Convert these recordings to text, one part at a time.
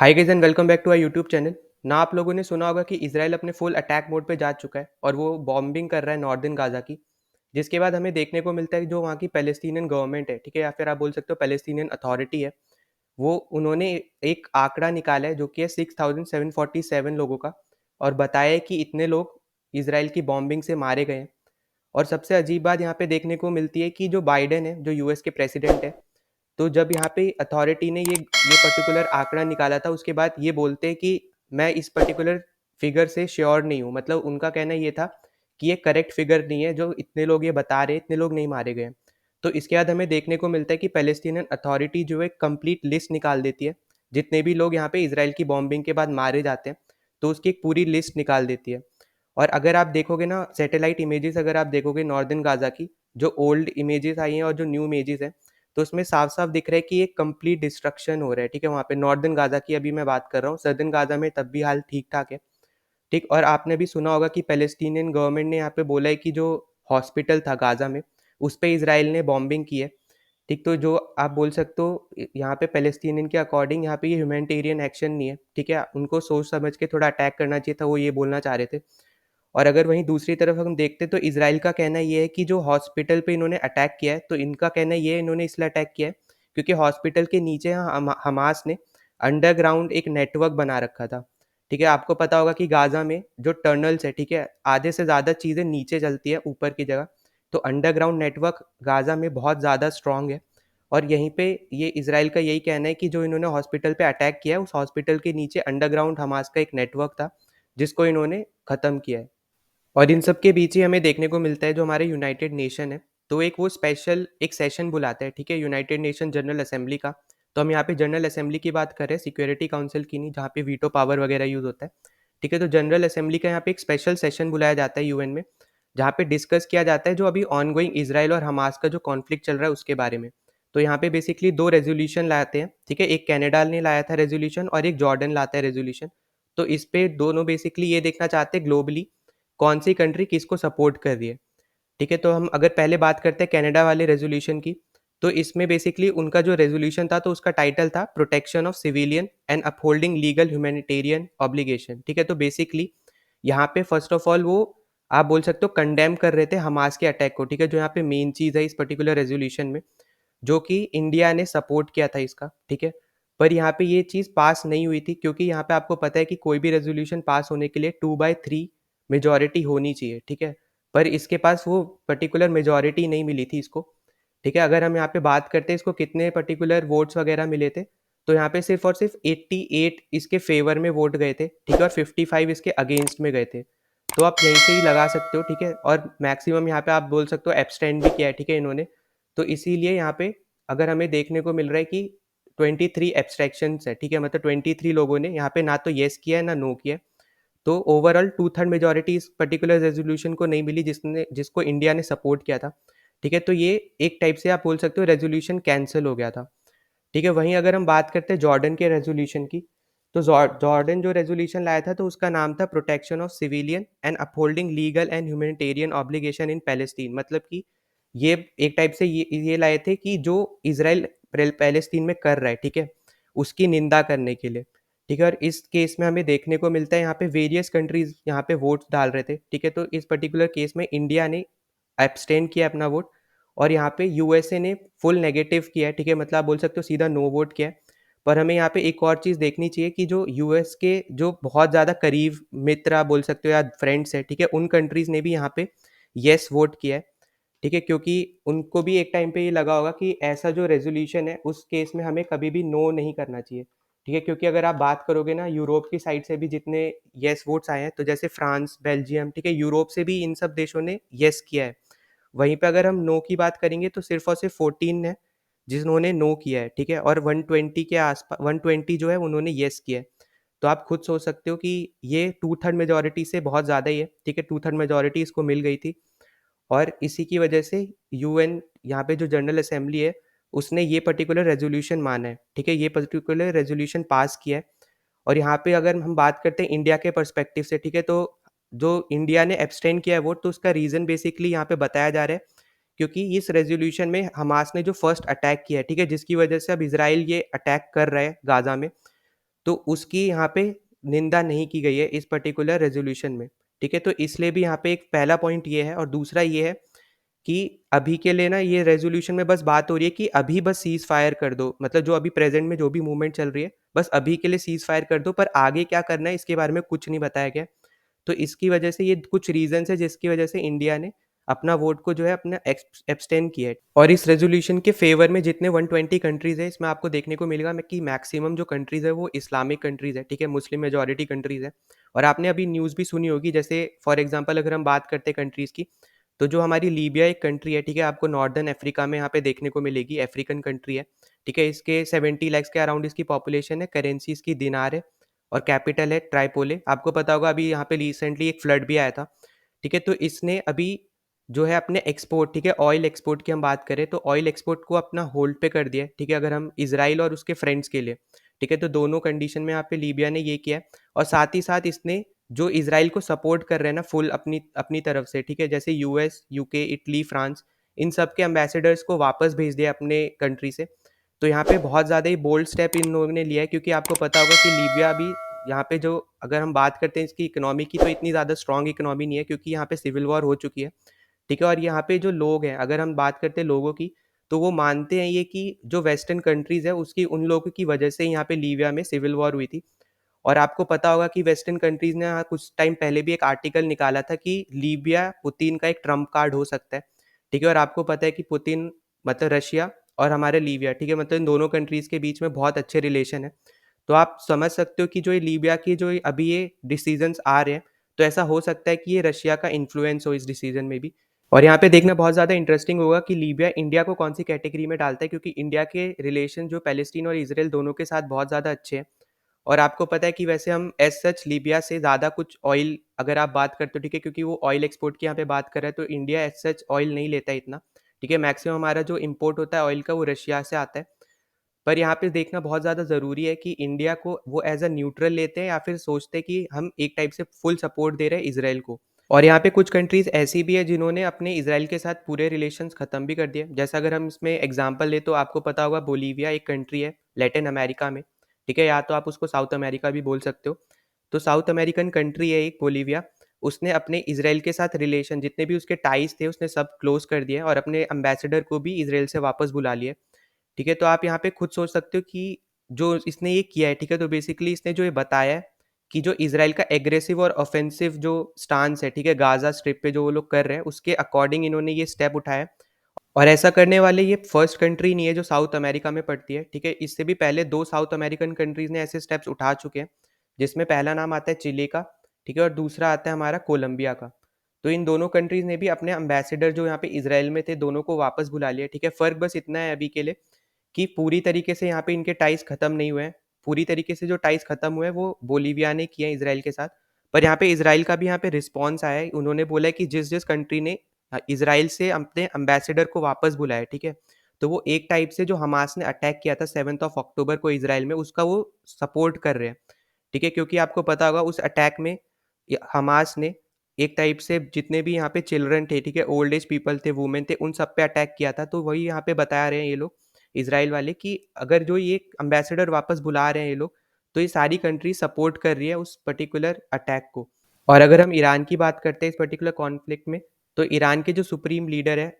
Hi guys and welcome back to our YouTube channel. ना आप लोगों ने सुना होगा कि इजराइल अपने फुल अटैक मोड पे जा चुका है और वो बॉम्बिंग कर रहा है नॉर्दर्न गाजा की। जिसके बाद हमें देखने को मिलता है कि जो वहाँ की पैलेस्टीनियन गवर्नमेंट है, ठीक है, या फिर आप बोल सकते हो पैलेस्टीनियन अथॉरिटी है, वो उन्होंने एक आंकड़ा निकाला है जो कि है 6,747 लोगों का, और बताया है कि इतने लोग इसराइल की बॉम्बिंग से मारे गए हैं। और सबसे अजीब बात यहाँ पे देखने को मिलती है कि जो बाइडेन है, जो यूएस के प्रेसिडेंट है, तो जब यहाँ पे अथॉरिटी ने ये पर्टिकुलर आंकड़ा निकाला था, उसके बाद ये बोलते हैं कि मैं इस पर्टिकुलर फिगर से श्योर नहीं हूँ। मतलब उनका कहना ये था कि ये करेक्ट फिगर नहीं है, जो इतने लोग ये बता रहे हैं, इतने लोग नहीं मारे गए। तो इसके बाद हमें देखने को मिलता है कि पैलेस्टीनियन अथॉरिटी जो है कंप्लीट लिस्ट निकाल देती है, जितने भी लोग यहाँ पे इसराइल की बॉम्बिंग के बाद मारे जाते हैं, तो उसकी एक पूरी लिस्ट निकाल देती है। और अगर आप देखोगे ना सैटेलाइट इमेजेस, अगर आप देखोगे नॉर्दर्न गाजा की, जो ओल्ड इमेजेस आई हैं और जो न्यू इमेजेस हैं, तो उसमें साफ-साफ दिख रहा है कि एक कंप्लीट डिस्ट्रक्शन हो रहा है, ठीक है? वहाँ पे नॉर्दर्न गाज़ा की अभी मैं बात कर रहा हूँ, सदर्न गाज़ा में तब भी हाल ठीक-ठाक है, ठीक? और आपने भी सुना होगा कि पैलेस्टीनियन गवर्नमेंट ने यहाँ पे बोला है कि जो हॉस्पिटल था गाज़ा में, उस पे इज़राइल ने बॉम्बिंग की है, ठीक? तो जो आप बोल सकते हो यहाँ पे पैलेस्टीनियन के अकॉर्डिंग यहाँ पे ये ह्यूमैनिटेरियन एक्शन नहीं है, ठीक है? उनको सोच समझ के थोड़ा अटैक करना चाहिए था, वो ये बोलना चाह रहे थे। और अगर वहीं दूसरी तरफ हम देखते तो इज़राइल का कहना ये है कि जो हॉस्पिटल पे इन्होंने अटैक किया है, तो इनका कहना ये है इन्होंने इसलिए अटैक किया है क्योंकि हॉस्पिटल के नीचे हमास ने अंडरग्राउंड एक नेटवर्क बना रखा था। ठीक है, आपको पता होगा कि गाज़ा में जो टनल्स है, ठीक है, आधे से ज़्यादा चीज़ें नीचे चलती है ऊपर की जगह। तो अंडरग्राउंड नेटवर्क गाज़ा में बहुत ज़्यादा स्ट्रॉन्ग है, और यहीं पे ये इज़राइल का यही कहना है कि जो इन्होंने हॉस्पिटल पे अटैक किया है, उस हॉस्पिटल के नीचे अंडरग्राउंड हमास का एक नेटवर्क था, जिसको इन्होंने ख़त्म किया है। और इन सब के बीच ही हमें देखने को मिलता है जो हमारे यूनाइटेड नेशन है, तो एक वो स्पेशल एक सेशन बुलाता है, ठीक है, यूनाइटेड नेशन जनरल असेंबली का। तो हम यहाँ पे जनरल असेंबली की बात कर रहे हैं, सिक्योरिटी काउंसिल की नहीं, जहाँ पे वीटो पावर वगैरह यूज़ होता है, ठीक है। तो जनरल असेंबली का यहाँ पे एक स्पेशल सेशन बुलाया जाता है यूएन में, जहाँ पे डिस्कस किया जाता है जो अभी ऑन गोइंग इसराइल और हमास का जो कॉन्फ्लिक्ट चल रहा है उसके बारे में। तो यहाँ पे बेसिकली दो रेजोल्यूशन लाते हैं, ठीक है, एक कनाडा ने लाया था रेजोल्यूशन और एक जॉर्डन लाता है रेजोल्यूशन। तो इस पे दोनों बेसिकली ये देखना चाहते हैं ग्लोबली कौन सी कंट्री किसको सपोर्ट कर रही है, ठीक है। तो हम अगर पहले बात करते हैं कनाडा वाले रेजोल्यूशन की, तो इसमें बेसिकली उनका जो रेजोल्यूशन था, तो उसका टाइटल था protection of civilian and upholding legal humanitarian obligation, ठीक है। तो बेसिकली यहाँ पे फर्स्ट ऑफ ऑल वो आप बोल सकते हो कंडेम कर रहे थे हमास के अटैक को, ठीक है, जो यहाँ पे मेन चीज़ है इस पर्टिकुलर रेजोल्यूशन में, जो कि इंडिया ने सपोर्ट किया था इसका, ठीक है। पर यहाँ पे ये चीज़ पास नहीं हुई थी, क्योंकि यहाँ पे आपको पता है कि कोई भी रेजोल्यूशन पास होने के लिए 2/3 मेजॉरिटी होनी चाहिए, ठीक है। पर इसके पास वो पर्टिकुलर मेजॉरिटी नहीं मिली थी इसको, ठीक है। अगर हम यहाँ पे बात करते हैं इसको कितने पर्टिकुलर वोट्स वगैरह मिले थे, तो यहाँ पे सिर्फ और सिर्फ 88 इसके फेवर में वोट गए थे, ठीक है, और 55 इसके अगेंस्ट में गए थे। तो आप यहीं से ही लगा सकते हो, ठीक है। और मैक्सिमम यहाँ पे आप बोल सकते हो एब्सटेंड भी किया है, ठीक है, इन्होंने। तो इसीलिए यहाँ पे अगर हमें देखने को मिल रहा है कि 23 एब्स्ट्रैक्शंस है, ठीक है, मतलब 23 लोगों ने यहाँ पे ना तो येस किया है ना नो किया है। तो ओवरऑल 2/3 मेजॉरिटी इस पर्टिकुलर रेजोल्यूशन को नहीं मिली जिसको इंडिया ने सपोर्ट किया था, ठीक है। तो ये एक टाइप से आप बोल सकते हो रेजोल्यूशन कैंसिल हो गया था, ठीक है। वहीं अगर हम बात करते हैं जॉर्डन के रेजोल्यूशन की, तो जॉर्डन जो रेजोल्यूशन लाया था, तो उसका नाम था protection of civilian and upholding legal and humanitarian obligation in Palestine. मतलब कि ये एक टाइप से ये लाए थे कि जो इसराइल पैलेस्तीन में कर रहा है, ठीक है, उसकी निंदा करने के लिए, ठीक है। और इस केस में हमें देखने को मिलता है यहाँ पे वेरियस कंट्रीज यहाँ पे वोट्स डाल रहे थे, ठीक है। तो इस पर्टिकुलर केस में इंडिया ने एब्सटेन किया अपना वोट, और यहाँ पे यूएसए ने फुल नेगेटिव किया है, ठीक है, मतलब आप बोल सकते हो सीधा नो वोट किया है। पर हमें यहाँ पे एक और चीज़ देखनी चाहिए कि जो यूएस के जो बहुत ज़्यादा करीब मित्र आप बोल सकते हो या फ्रेंड्स है, ठीक है, उन कंट्रीज़ ने भी यहाँ पे येस वोट किया है, ठीक है, क्योंकि उनको भी एक टाइम पे ये लगा होगा कि ऐसा जो रेजोल्यूशन है उस केस में हमें कभी भी नो नहीं करना चाहिए, ठीक है। क्योंकि अगर आप बात करोगे ना यूरोप की साइड से भी जितने येस वोट्स आए हैं, तो जैसे फ्रांस, बेल्जियम, ठीक है, यूरोप से भी इन सब देशों ने येस किया है। वहीं पे अगर हम नो की बात करेंगे तो सिर्फ और सिर्फ 14 है जिन्होंने नो किया है, ठीक है, और 120 के आसपास 120 जो है उन्होंने येस किया है। तो आप खुद सोच सकते हो कि ये 2/3 मेजॉरिटी से बहुत ज़्यादा ही है, ठीक है, 2/3 मेजॉरिटी इसको मिल गई थी। और इसी की वजह से यूएन यहाँ पे जो जनरल असेंबली है, उसने ये पर्टिकुलर रेजोल्यूशन माना है, ठीक है, ये पर्टिकुलर रेजोल्यूशन पास किया है। और यहाँ पे अगर हम बात करते हैं इंडिया के पर्सपेक्टिव से, ठीक है, तो जो इंडिया ने एब्सटेन किया है वोट, तो उसका रीज़न बेसिकली यहाँ पे बताया जा रहा है, क्योंकि इस रेजोल्यूशन में हमास ने जो फर्स्ट अटैक किया है, ठीक है, जिसकी वजह से अब इसराइल ये अटैक कर रहा है गाज़ा में, तो उसकी यहाँ पे निंदा नहीं की गई है इस पर्टिकुलर रेज़ोल्यूशन में, ठीक है? तो इसलिए भी यहाँ पे एक पहला पॉइंट ये है और दूसरा ये है कि अभी के लिए ना ये रेज़ोल्यूशन में बस बात हो रही है कि अभी बस सीज़ फायर कर दो, मतलब जो अभी प्रेज़ेंट में जो भी मूवमेंट चल रही है, बस अभी के लिए सीज़ फायर कर दो, पर आगे क्या करना है इसके बारे में कुछ नहीं बताया गया। तो इसकी वजह से ये कुछ रीज़न्स हैं जिसकी वजह से इंडिया ने अपना वोट को जो है अपना एब्सटेन किया है। और इस रेज़ोल्यूशन के फ़ेवर में जितने 120 कंट्रीज़ हैं, इसमें आपको देखने को मिलेगा मैं कि मैक्सिमम जो कंट्रीज़ है वो इस्लामिक कंट्रीज़ है, ठीक है? मुस्लिम मेजॉरिटी कंट्रीज़ है। और आपने अभी न्यूज़ भी सुनी होगी, जैसे फॉर एग्ज़ाम्पल अगर हम बात करते हैं कंट्रीज़ की, तो जो हमारी लीबिया एक कंट्री है, ठीक है? आपको नॉर्दर्न अफ्रीका में यहाँ पे देखने को मिलेगी, अफ्रीकन कंट्री है, ठीक है? इसके 70 लैक्स के अराउंड इसकी पॉपुलेशन है, करेंसी इसकी दिनार है और कैपिटल है ट्राइपोली। आपको पता होगा अभी यहाँ पे रिसेंटली एक फ्लड भी आया था, ठीक है? तो इसने अभी जो है अपने एक्सपोर्ट, ठीक है? ऑयल एक्सपोर्ट की हम बात करें तो ऑयल एक्सपोर्ट को अपना होल्ड पे कर दिया है, ठीक है? अगर हम इज़राइल और उसके फ्रेंड्स के लिए, ठीक है? तो दोनों कंडीशन में यहाँ पे लीबिया ने ये किया है और साथ ही साथ इसने जो इज़राइल को सपोर्ट कर रहे हैं ना फुल अपनी अपनी तरफ से, ठीक है? जैसे यूएस, यूके, इटली, फ्रांस, इन सब के एम्बेसडर्स को वापस भेज दिया अपने कंट्री से। तो यहाँ पे बहुत ज़्यादा ही बोल्ड स्टेप इन लोगों ने लिया है, क्योंकि आपको पता होगा कि लीबिया अभी यहाँ पे जो अगर हम बात करते हैं इसकी इकोनॉमी की, तो इतनी ज़्यादा स्ट्रॉन्ग इकोनॉमी नहीं है, क्योंकि यहाँ पे सिविल वॉर हो चुकी है, ठीक है? और यहाँ पे जो लोग हैं, अगर हम बात करते हैं लोगों की, तो वो मानते हैं ये कि जो वेस्टर्न कंट्रीज़ है उसकी उन लोगों की वजह से यहाँ पे लीबिया में सिविल वॉर हुई थी। और आपको पता होगा कि वेस्टर्न कंट्रीज़ ने हाँ, कुछ टाइम पहले भी एक आर्टिकल निकाला था कि लीबिया पुतिन का एक ट्रम्प कार्ड हो सकता है, ठीक है? और आपको पता है कि पुतिन मतलब रशिया और हमारे लीबिया, ठीक है? मतलब इन दोनों कंट्रीज़ के बीच में बहुत अच्छे रिलेशन है। तो आप समझ सकते हो कि जो ये लीबिया की जो अभी ये डिसीजंस आ रहे हैं, तो ऐसा हो सकता है कि ये रशिया का इन्फ्लुएंस हो इस डिसीजन में भी। और यहाँ पे देखना बहुत ज़्यादा इंटरेस्टिंग होगा कि लीबिया इंडिया को कौन सी कैटेगरी में डालता है, क्योंकि इंडिया के रिलेशन जो पैलेस्टीन और इसराइल दोनों के साथ बहुत ज़्यादा अच्छे हैं। और आपको पता है कि वैसे हम एज़ सच लीबिया से ज़्यादा कुछ ऑयल अगर आप बात करते हो, ठीक है? क्योंकि वो ऑयल एक्सपोर्ट की यहाँ पे बात कर रहा है, तो इंडिया एज़ सच ऑयल नहीं लेता है इतना, ठीक है? मैक्सिमम हमारा जो इम्पोर्ट होता है ऑयल का वो रशिया से आता है। पर यहाँ पे देखना बहुत ज़्यादा ज़रूरी है कि इंडिया को वो एज़ अ न्यूट्रल लेते हैं या फिर सोचते हैं कि हम एक टाइप से फुल सपोर्ट दे रहे हैं इज़राइल को। और यहाँ पे कुछ कंट्रीज़ ऐसी भी है जिन्होंने अपने इज़राइल के साथ पूरे रिलेशंस ख़त्म भी कर दिए। जैसा अगर हम इसमें एग्ज़ाम्पल लें तो आपको पता होगा बोलीविया एक कंट्री है लैटिन अमेरिका में, ठीक है? या तो आप उसको साउथ अमेरिका भी बोल सकते हो। तो साउथ अमेरिकन कंट्री है एक बोलीविया, उसने अपने इज़राइल के साथ रिलेशन जितने भी उसके टाइज़ थे उसने सब क्लोज़ कर दिए और अपने एम्बेसडर को भी इज़राइल से वापस बुला लिया। ठीक है? तो आप यहाँ पे खुद सोच सकते हो कि जो इसने ये किया है, ठीक है? तो बेसिकली इसने जो ये बताया है कि जो इज़राइल का एग्रेसिव और ऑफेंसिव जो स्टांस है, ठीक है? गाज़ा स्ट्रिप पे जो वो लोग कर रहे हैं, उसके अकॉर्डिंग इन्होंने ये स्टेप उठाया है। और ऐसा करने वाले ये फर्स्ट कंट्री नहीं है जो साउथ अमेरिका में पड़ती है, ठीक है? इससे भी पहले 2 साउथ अमेरिकन कंट्रीज़ ने ऐसे स्टेप्स उठा चुके हैं, जिसमें पहला नाम आता है चिली का, ठीक है? और दूसरा आता है हमारा कोलंबिया का। तो इन दोनों कंट्रीज़ ने भी अपने एम्बेसडर जो यहाँ पे इज़राइल में थे, दोनों को वापस बुला लिया, ठीक है? फ़र्क बस इतना है अभी के लिए कि पूरी तरीके से यहाँ पे इनके टाइज़ ख़त्म नहीं हुए हैं। पूरी तरीके से जो टाइज़ ख़त्म हुए हैं वो बोलीविया ने किए हैं इज़राइल के साथ। पर यहाँ पे इज़राइल का भी यहाँ पे रिस्पॉन्स आया है। उन्होंने बोला है कि जिस-जिस कंट्री ने इज़राइल से अपने एम्बेसडर को वापस बुलाया है, ठीक है? तो वो एक टाइप से जो हमास ने अटैक किया था 7th ऑफ अक्टूबर को इज़राइल में, उसका वो सपोर्ट कर रहे हैं, ठीक है? क्योंकि आपको पता होगा उस अटैक में हमास ने एक टाइप से जितने भी यहाँ पे चिल्ड्रन थे, ठीक है? ओल्ड एज पीपल थे, वुमेन थे, उन सब पे अटैक किया था। तो वही यहाँ पे बता रहे हैं ये लोग इज़राइल वाले कि अगर जो ये एम्बेसडर वापस बुला रहे हैं ये लोग, तो ये सारी कंट्री सपोर्ट कर रही है उस पर्टिकुलर अटैक को। और अगर हम ईरान की बात करते हैं इस पर्टिकुलर कॉन्फ्लिक्ट में, तो ईरान के जो सुप्रीम लीडर है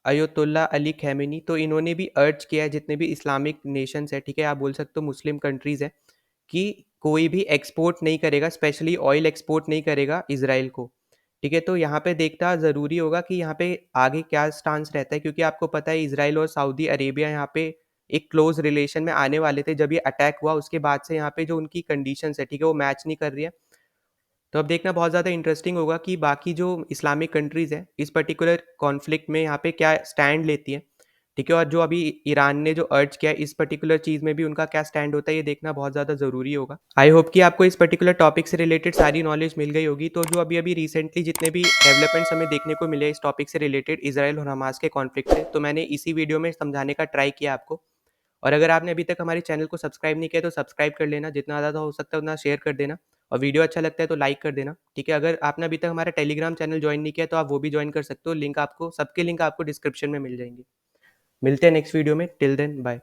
अयतुल्ला अली खैमेनी, तो इन्होंने भी अर्ज किया है जितने भी इस्लामिक नेशंस है, ठीक है? आप बोल सकते हो मुस्लिम कंट्रीज़ है कि कोई भी एक्सपोर्ट नहीं करेगा, स्पेशली ऑयल एक्सपोर्ट नहीं करेगा इज़राइल को, ठीक है? तो यहाँ पे देखना ज़रूरी होगा कि यहाँ पे आगे क्या स्टांस रहता है, क्योंकि आपको पता है इज़राइल और सऊदी अरेबिया यहाँ पे एक क्लोज़ रिलेशन में आने वाले थे। जब ये अटैक हुआ उसके बाद से यहाँ पे जो उनकी कंडीशंस है, ठीक है? वो मैच नहीं कर रही है। तो अब देखना बहुत ज़्यादा इंटरेस्टिंग होगा कि बाकी जो इस्लामिक कंट्रीज़ हैं, इस पर्टिकुलर कॉन्फ्लिक्ट में यहाँ पे क्या स्टैंड लेती हैं, ठीक है? और जो अभी ईरान ने जो अर्ज किया है, इस पर्टिकुलर चीज़ में भी उनका क्या स्टैंड होता है, ये देखना बहुत ज़्यादा ज़रूरी होगा। आई होप कि आपको इस पर्टिकुलर टॉपिक से रिलेटेड सारी नॉलेज मिल गई होगी। तो जो अभी-अभी रिसेंटली जितने भी डेवलपमेंट्स हमें देखने को मिले इस टॉपिक से रिलेटेड इज़राइल और हमास के कॉन्फ्लिक्ट से, तो मैंने इसी वीडियो में समझाने का ट्राई किया आपको। और अगर आपने अभी तक हमारे चैनल को सब्सक्राइब नहीं किया तो सब्सक्राइब कर लेना, जितना ज़्यादा हो सकता है उतना शेयर कर देना और वीडियो अच्छा लगता है तो लाइक कर देना, ठीक है? अगर आपने अभी तक हमारा टेलीग्राम चैनल जॉइन नहीं किया तो आप वो भी जॉइन कर सकते हो, लिंक आपको सबके लिंक आपको डिस्क्रिप्शन में मिल जाएँगे। मिलते हैं नेक्स्ट वीडियो में, टिल देन बाय।